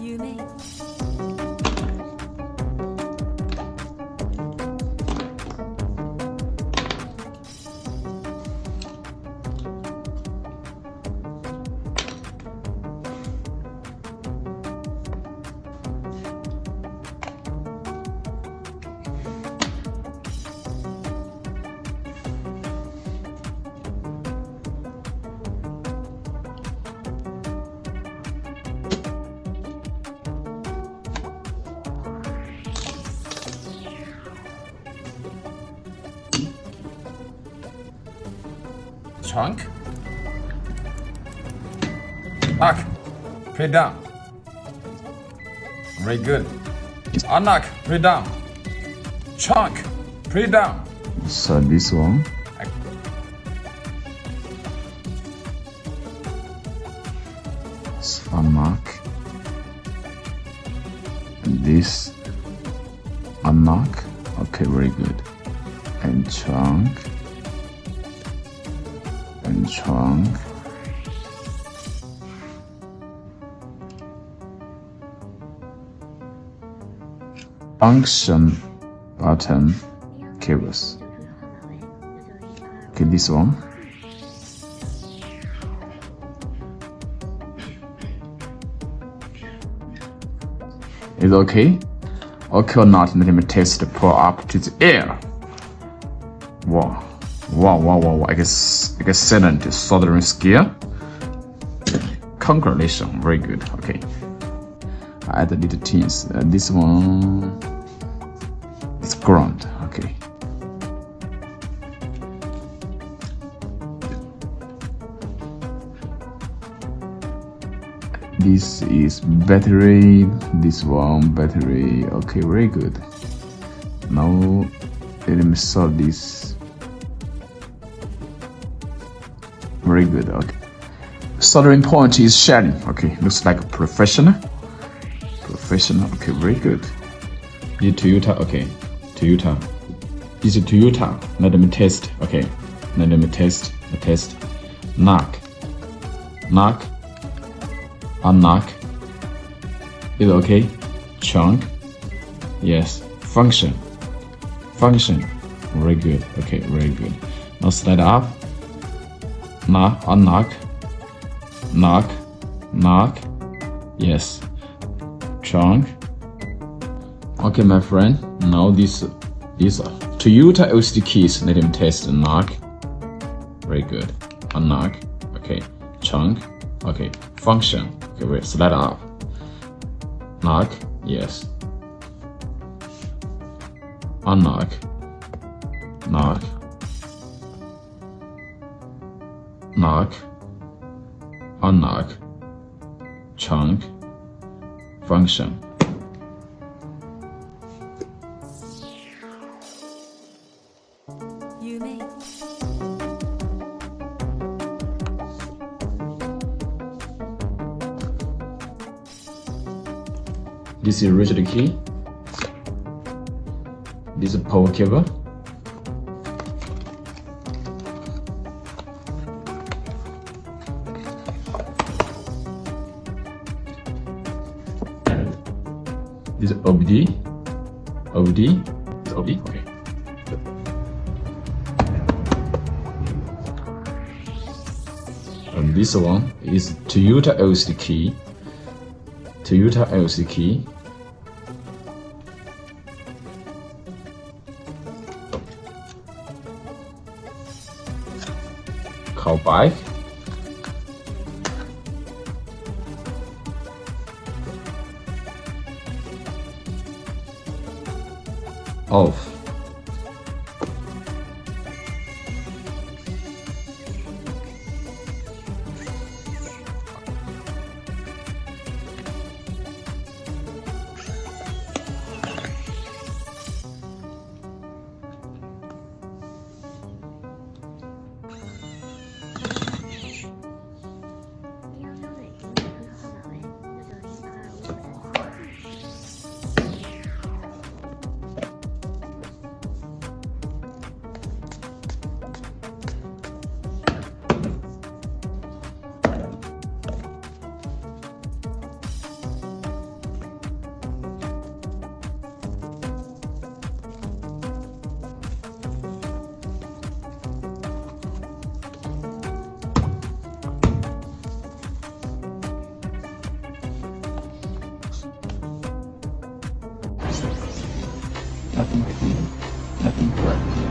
You may. Chunk. Knock. Put it down. Very good. Unlock. Put it down. Chunk. Put it down. So this one. Unlock. And this unlock. Okay, very good. And chunk. And chunk. Function button cables. Okay, this one. Is okay? Okay or not? Let me test the pull up to the air. Wow. I guess excellent soldering skill. Congratulations, very good. Okay. I add the little things. This one is ground. Okay. This is battery. This one battery. Okay, very good. Now let me solve this. Very good. Okay. Soldering point is shining. Okay, looks like a professional. Okay, very good. This Toyota. Okay, Toyota. This is Toyota. Let me test. Okay, let me test. Knock. Unlock. Is okay. Chunk. Yes. Function. Very good. Okay, very good. Now slide up. Unlock. Knock. Yes. Chunk. Okay, my friend. Now these Toyota LCD keys. Let him test and knock. Very good. Unlock. Okay. Chunk. Okay. Function. Okay, wait. Slide up. Knock. Yes. Unlock. Knock. Unlock. Chunk. Function. You may. This is rigid key. This is power cable. This is OBD. It's OBD. Okay. And this one is Toyota LCD key. Call back. Off. Nothing clean. Nothing correct.